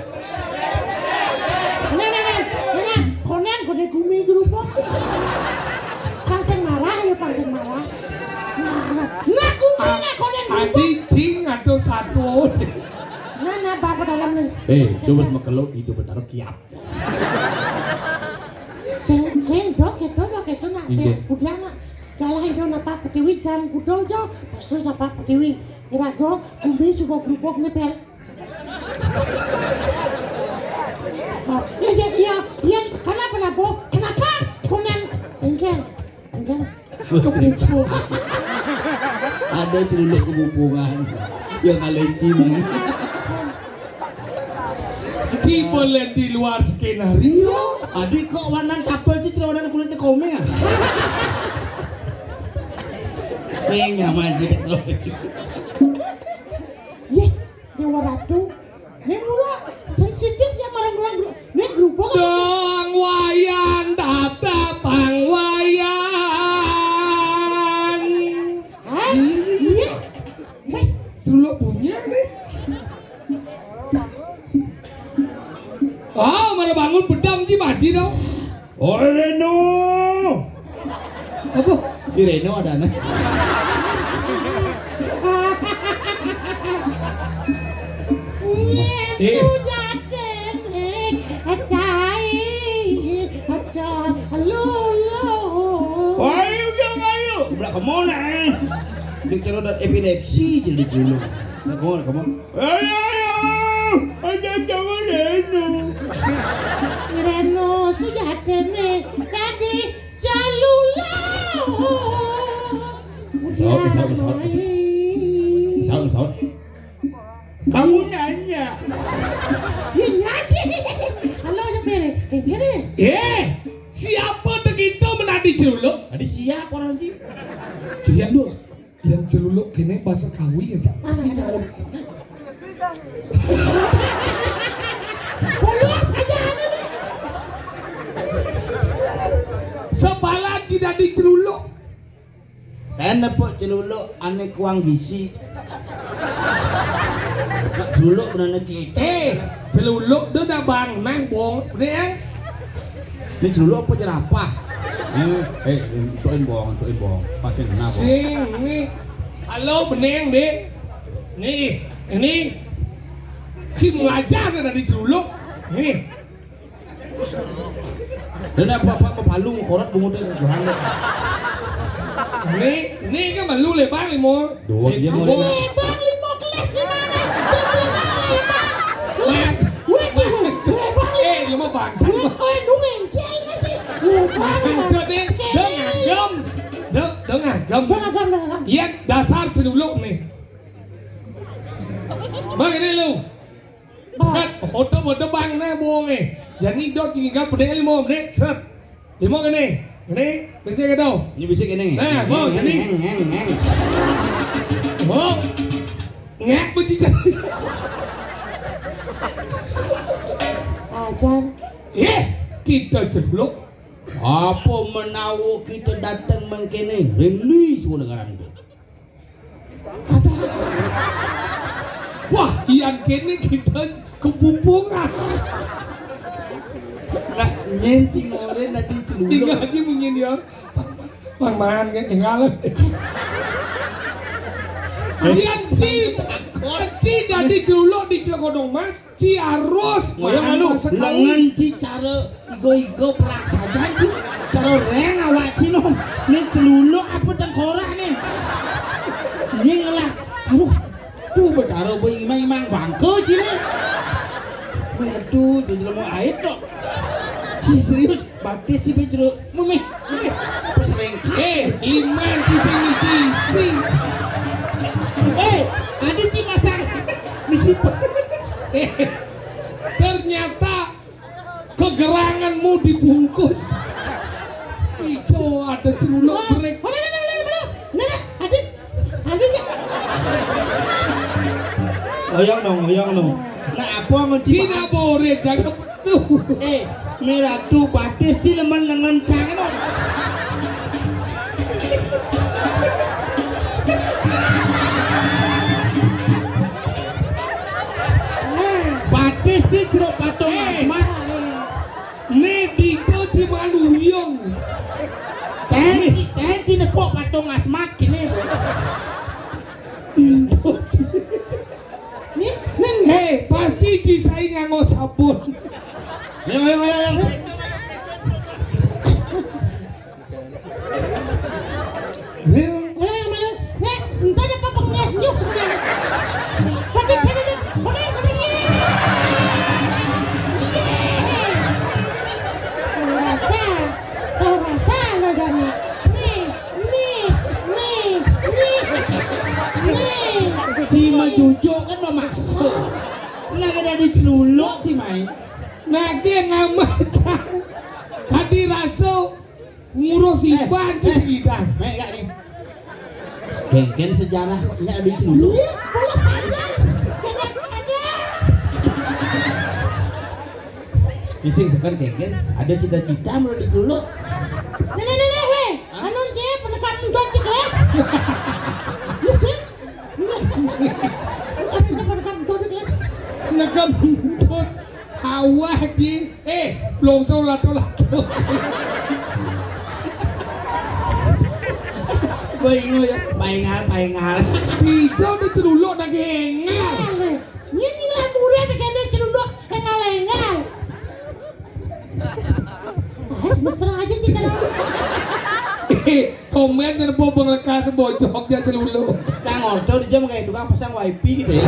Speaker 3: Nah. Konen bumi gerubuk. ya Pak sing malah. Nah, kumana konen
Speaker 1: Adi cing aduh satu.
Speaker 3: Mana bapak dalam nih?
Speaker 2: Dobet mekeluk itu betar kiap.
Speaker 3: Sen doket nak.
Speaker 2: Inje.
Speaker 3: Kudiana. Jalan itu napa petiwi jam kudojo. Terus napa petiwi. Kira-kira kumbi suka grupok nepel. Iya, kenapa konen engkel kebupuh.
Speaker 2: Ada celuluk kebupungan yang aleci nih.
Speaker 1: Cibolen di luar skenario.
Speaker 2: Adik kok warna tapel sih cerawanan kulitnya komeng ah. Pengen maju terus.
Speaker 3: Ye, Dewa Ratu. Dewa sensitif ya marang-marang grupok.
Speaker 1: Dong wayang datang wayang.
Speaker 3: Iya.
Speaker 1: Celuluk punya nih. Oh, mana bangun bedam di mati dong.
Speaker 2: Oh Reno.
Speaker 1: Apa?
Speaker 2: Di Reno ada nih.
Speaker 3: Itu jaden acai lulu.
Speaker 2: Ayo. Berak kamu nih. Dikira udah epilepsi jadi dulu. Kamu. Ayo. Ada kamu Reno.
Speaker 3: Reno sujatene tadi jalula.
Speaker 2: Saud. Kamu nanya.
Speaker 3: Ya nyanyi. Halo Jepere.
Speaker 1: Siapa begitu menadi celuluk?
Speaker 2: Tadi siap orang sih.
Speaker 1: Yang celuluk kene bahasa kawi aja. Masih mau.
Speaker 3: Polos aja nih.
Speaker 1: Sebalan tidak diceluluk.
Speaker 2: Kan nepok celuluk ane kuang gizi. Nak celuluk benar kita.
Speaker 1: Celuluk dia dah bang nang bong ni.
Speaker 2: Ini celuluk apa jerapah? Tuin bong. Pasti kenapa?
Speaker 1: Sing ni. Halo beneng dek. Nih, ini si belajar dari celuluk. Nih.
Speaker 2: Dan apa palu korat bungut itu beranda.
Speaker 1: Ini kan malu lebar limo.
Speaker 2: Dua dia mau
Speaker 3: Bang limo kelas gimana?
Speaker 1: Limo bangsa.
Speaker 3: Dungeng cel sih.
Speaker 1: Bangsa deh. Dengagam. Iya dasar celuluk nih. Bang ini lu. Kan foto bang nih bohong nih. Jadi dok tinggal pedang 5 menit set. 5 gini. Ini bisa ke tau?
Speaker 2: Ini bisa gini.
Speaker 1: Nah, mau jadi. Mau ngek bercicak.
Speaker 3: Ajan.
Speaker 1: Kita celuluk.
Speaker 2: Apa menawu kita datang mengkene reli semua dengaran itu.
Speaker 1: Wah, ian kene kita kebupungan.
Speaker 2: Nah, nyencing orang nanti celuluk.
Speaker 1: Tinggal aja mungkin dia. Pang-mangan kan tinggal. Ian ci dari celuluk di Cilegodong Mas, ci arus.
Speaker 2: Ngoyong anu, lengan ci cara igo prasajan ci. Cara reng awak ci nom. Ini celuluk apa tengkorak nih? Ini ngelah. Aduh, tuh bedaro imang bangke ci nih. Aduh, jadi mau air dok. Ci serius, batis ci bejero. Mumih.
Speaker 1: Perselengkat. Iman di sisi.
Speaker 2: Ada ci masak. Misi.
Speaker 1: Ternyata kegeranganmu dibungkus. Iso ada celuluk break.
Speaker 3: Adiknya.
Speaker 2: Ngoyong dong. Nah, apa ngunci?
Speaker 1: Tidak boleh jaga tuh.
Speaker 2: Merah tuh batis ci leman lengan cangon. Batis ci jeruk patung asmat.
Speaker 1: Nih dicuci maluyong.
Speaker 2: Ten ci
Speaker 4: nepuk patung asmat gini.
Speaker 1: Hei, pasti Cisai nganggo sabun.
Speaker 4: Ayo.
Speaker 3: Entah ada apa penges nyuk sebenarnya. Pakai Tahu rasa lo Dani. Nih.
Speaker 4: Cima jujuk kan mau masuk. Nah kada diceluluk Cimai.
Speaker 1: Nage ngamata. Hadi rasa ngurus iban Cisgidang.
Speaker 4: Mek gak nih. Geng-geng sejarah ini ada diceluluk.
Speaker 3: Bola panjang. Jangan aja.
Speaker 4: Bising sekan geng-geng ada cita-cita mau diceluluk.
Speaker 3: Nenek, weh. Anon je pendekar don cikles. Yusik. Bukan pendekar don cikles.
Speaker 1: Nagabundot. Awah di. Longsor lato-lato.
Speaker 4: Gue ingat ya, paingal.
Speaker 1: Hijau di celuluk nage engal.
Speaker 3: Ini lah murid bikin dia cerunduk engal-engal. Mesra aja cita dong.
Speaker 1: Komen dan bobong lekas bojok dia celuluk.
Speaker 4: Kang Orco di jam kayak tukang pasang wifi gitu ya.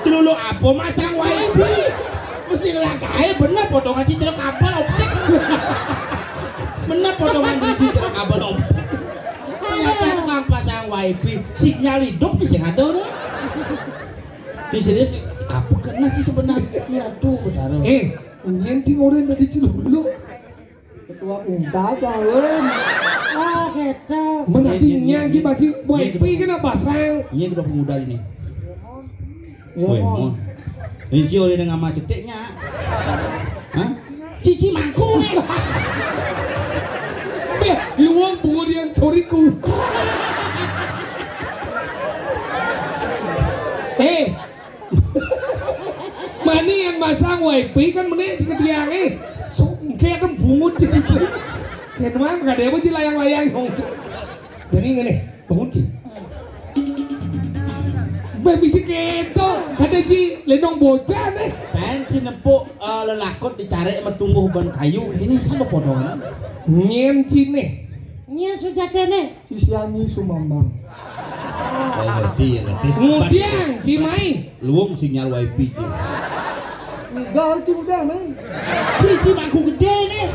Speaker 4: Celuluk apa masang wifi? Mesti ngelakain bener potongan cicil kabel optik. Bener potongan cicil kabel optik. Ternyata tukang pasang wifi sinyal hidup di sini ada nih. Di serius apa kena sih sebenarnya tuh benar.
Speaker 1: Ungin cing orang dari celuluk.
Speaker 3: Ketua unta jalan. Oh gitu.
Speaker 1: Menartinya gimana sih? Wifi kan pasang.
Speaker 4: Ini udah pemuda ini. Woi, mon. Ini oleh dengan nama ceteknya. Hah? Cici mangku nih.
Speaker 1: Luang bunga dia soriku. Mani yang masang wifi kan menek jika dia kayak kan bungut gitu. Kayak teman gak ada apa sih layang-layang dong. Jadi ini bungut sih. Bisa keto, ada ji lenong bocah deh.
Speaker 4: Ben cinepuk lelakot dicari sama tumbuh ban kayu ini sama potongan.
Speaker 1: Nyen cine.
Speaker 3: Nya sujatene.
Speaker 2: Sisiani Sumambang.
Speaker 4: Ngerti.
Speaker 1: Kemudian Cimai.
Speaker 4: Luang sinyal wifi Ci.
Speaker 2: Gal udah nih.
Speaker 4: Cici mangku gede nih.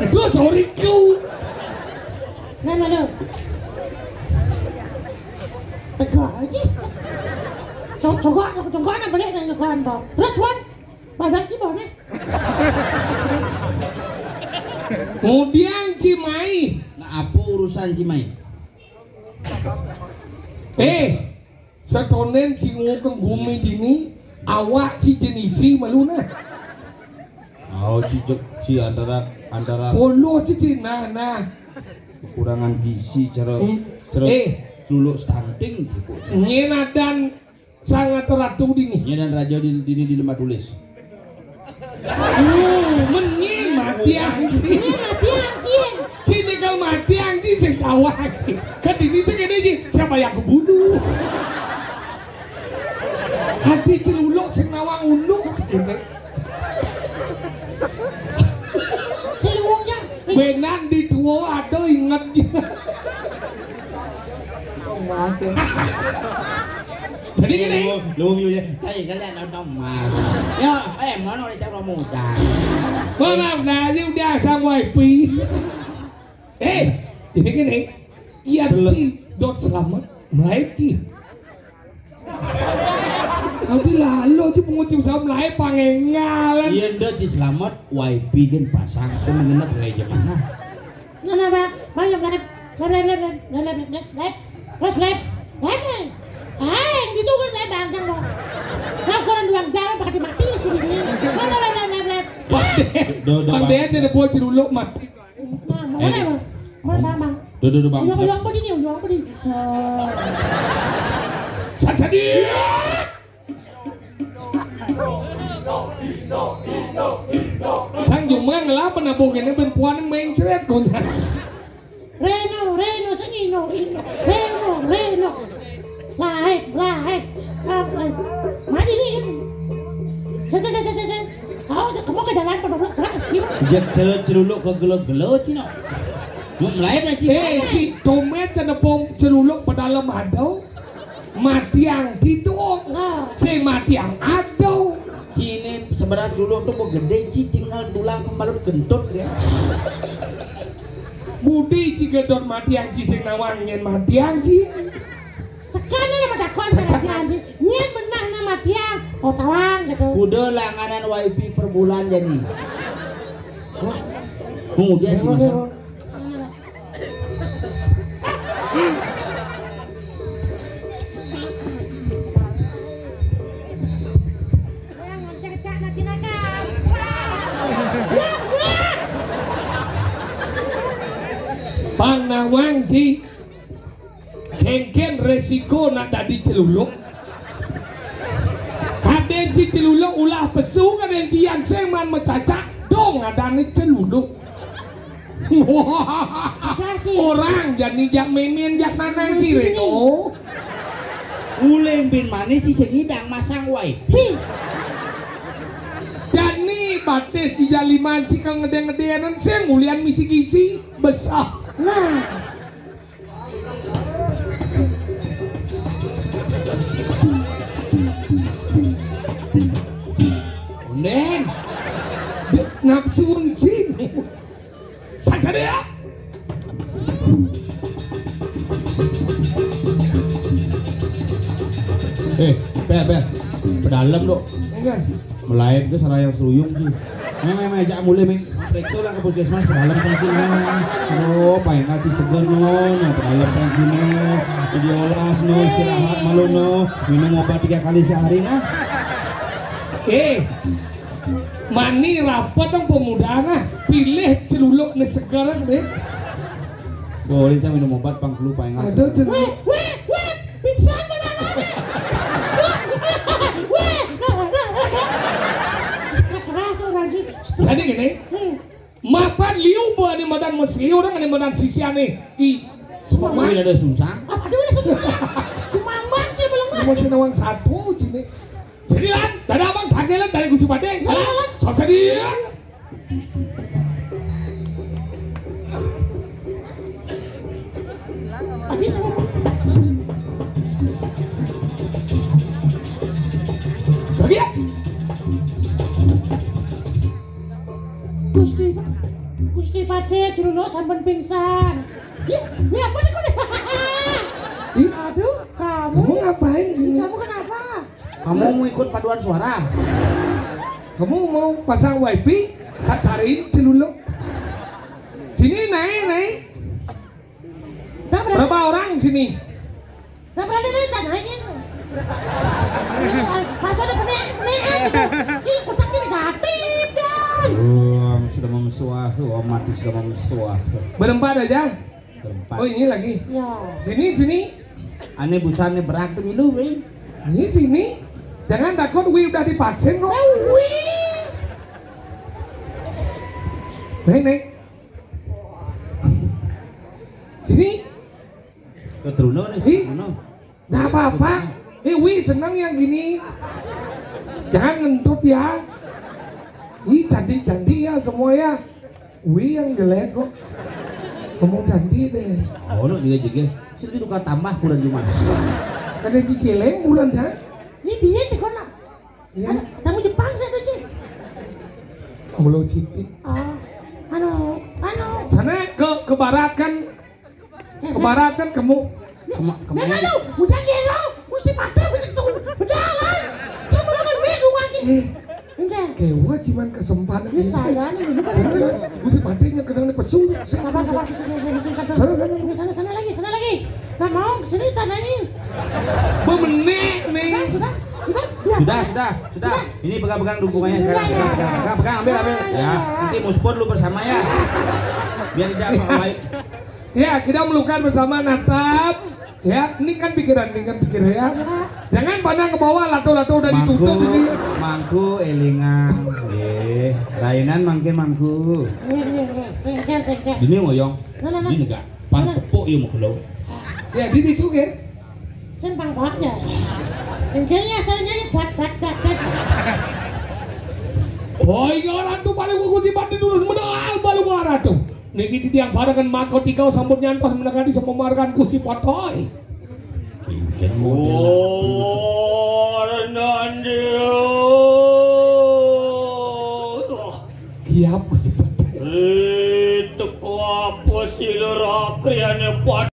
Speaker 1: Terus soriku.
Speaker 3: Mana lo? Tegak aja. Coba nak balik nak kan bang. Terus Wan, badan sih boleh.
Speaker 1: Kemudian Cimai.
Speaker 4: Nah apa urusan Cimai?
Speaker 1: Setonen cingu ke bumi dini awak ci jenisi maluna.
Speaker 4: Oh si antara
Speaker 1: Polo ci nah.
Speaker 4: kekurangan gizi cara suluk stunting gitu.
Speaker 1: Nyena dan sangat ratu dini.
Speaker 4: Nyena dan raja di lemah tulis.
Speaker 1: Menyin mati anjing.
Speaker 3: Mati anjing.
Speaker 1: Cini kalau mati anjing saya tawa kan ini segede aja siapa yang kebunuh. Hati celuluk senawang uluk.
Speaker 3: Seluruhnya.
Speaker 1: Benan di tua ada ingat juga. Jadi gini.
Speaker 4: Lu ya, kayak kalian nonton mah. Ya, mana nih cara muda.
Speaker 1: Mana nanya udah sang wifi. Jadi gini. Iya Ci, dot selamat mulai Ci. Tapi lalu Ci pengucap sama mulai pangengalan.
Speaker 4: Iya ndak Ci selamat wifi kan pasang tuh mengenal kayak gimana.
Speaker 3: Nah, Pak, banyak lep. Terus lep. Gitu kan lep bangkang dong. Nah, kurang 2 jam pakai mati sini. Lep.
Speaker 1: Pandai ada buat celuluk mati.
Speaker 3: Nah, mana bang?
Speaker 4: Duh bang.
Speaker 3: Uyang apa ini?
Speaker 1: Sadi. Sang mang lah penabung ini perempuan main ceret kon.
Speaker 3: Reno, sing ino. Reno. Lahek. Mari ni kan. Se. Kamu ke jalan pada gerak sih.
Speaker 4: Jek celuluk ke gelo-gelo cino. Mulai na cino.
Speaker 1: Si Tomet cenepung celuluk pada dalam adau. Matiang tidur. Si matiang adau.
Speaker 4: Cine sebenarnya celuluk tuh kok gede ci tinggal tulang kemalut kentut ya.
Speaker 1: Budi ci gedor matiang ci sing nawangin matiang ci.
Speaker 3: Sekarang nama dakon matiang. Nyen benah nama matiang. Oh tawang gitu.
Speaker 4: Kuda langganan wifi per bulan jadi. Kemudian cuma
Speaker 1: Panawang ci kengken resiko nak dadi celuluk. Kaden ci celuluk ulah pesu kaden ci yang seman mencacak dong adane celuluk. Orang jadi jak memen jak nanang ci Reno.
Speaker 4: uleng bin manis ci segidang masang wifi.
Speaker 1: Jani bates di jaliman ci kang ngede-ngedeanan sing mulian misi gisi besar.
Speaker 3: Nah,
Speaker 4: Neng,
Speaker 1: nafsu uncing saja dia.
Speaker 4: Ber, pedalam dok.
Speaker 1: Enggak.
Speaker 4: Melayan ke saraya seruyung sih. Memang ajak mulai main periksa lah ke puskesmas pedalam kan sini. Oh, paling ngaji seger no, pedalam kan sini. Diolas no, istirahat malu no, minum obat 3 kali sehari nah.
Speaker 1: Mani rapat dong pemuda nah, pilih celuluk nih sekarang deh.
Speaker 4: Boleh cah minum obat pang flu paling ngaji.
Speaker 1: Aduh celuluk.
Speaker 3: weh, pingsan mana nanya? Keras orang gitu.
Speaker 1: Jadi gini, mapan liu buat di medan meski orang di medan sisian nih. Semua
Speaker 4: Mungkin ada susah.
Speaker 3: Apa dulu sebutnya? Cuma sih belum
Speaker 1: mau cenawang satu cini. Jadi lan, dada abang tagelan dari gusi padeng.
Speaker 3: Lan.
Speaker 1: Sok sedia.
Speaker 3: Tadi semua.
Speaker 1: Lagi ya.
Speaker 3: Gusti Pade dulu sampai pingsan. Ini apa nih kau? Aduh,
Speaker 1: Kamu ngapain sini?
Speaker 3: Kamu kenapa?
Speaker 4: Kamu mau ikut paduan suara?
Speaker 1: Kamu mau pasang wifi? Tak cariin celuluk. Sini naik. Berapa orang sini?
Speaker 3: Gak berani nih tanyain. Masa ada penean gitu. Ih, utak ini negatif kan.
Speaker 4: Sudah memesuah, mati sudah memesuah.
Speaker 1: Berempat aja.
Speaker 4: Berempat.
Speaker 1: Oh ini lagi.
Speaker 3: Ya.
Speaker 1: Sini.
Speaker 4: Aneh busannya berat tuh milu, weh.
Speaker 1: Ini sini. Jangan takut Wi udah divaksin kok. Naik. Sini.
Speaker 4: Ketruno nih,
Speaker 1: Ih.
Speaker 4: Ketruno.
Speaker 1: Nggak apa-apa. Wi senang yang gini. Jangan ngentut ya. Ih cantik ya semua ya. Wi yang jelek kok. Ngomong cantik deh.
Speaker 4: Oh, no juga. Sini tukar tambah bulan Jumat.
Speaker 1: Ada cicileng bulan saya.
Speaker 3: Ini dia nih kona.
Speaker 1: Ya.
Speaker 3: Tamu Jepang saya tuh sih.
Speaker 1: Belum cipit.
Speaker 3: Oh, anu.
Speaker 1: Sana ke barat kan. Ke barat kan kamu.
Speaker 3: Nah, lu, udah gelo, mesti patah begitu. Bedalan. Kamu lagi bingung lagi. Enggak.
Speaker 1: Kewa cuman kesempatan.
Speaker 3: Ini saya nih,
Speaker 1: Mesti patinya kadang nih pesu.
Speaker 3: Sabar. Sana lagi. Nggak mau, sini tanyain.
Speaker 1: Memenek nih.
Speaker 3: Sudah.
Speaker 4: Sudah. Ini pegang dukungannya sekarang. Pegang, ambil. Ya, nanti muspon lu bersama ya. Biar tidak lain.
Speaker 1: Ya, kita melukan bersama Natap. Ya, ini kan pikiran ya. Jangan pandang ke bawah, lato-lato udah ditutup ini.
Speaker 2: Mangku elingan. Rainan mangkin mangku.
Speaker 3: Sengkel.
Speaker 2: Ini ngoyong.
Speaker 3: Nah.
Speaker 2: Ini gak. Pan tepuk yo mau kelau.
Speaker 1: Ya, di itu kan.
Speaker 3: Sempang aja. Sengkelnya asalnya buat.
Speaker 1: Oh, ini orang tuh paling kukusi batin dulu menal balu orang tuh. Niki tiang barengan mako tikau sambut nyantos menekani sememarkan kusi potoy.
Speaker 2: Kincen model.
Speaker 1: Kiap kusi potoy.
Speaker 5: Itu kok apa sih lo kriane pot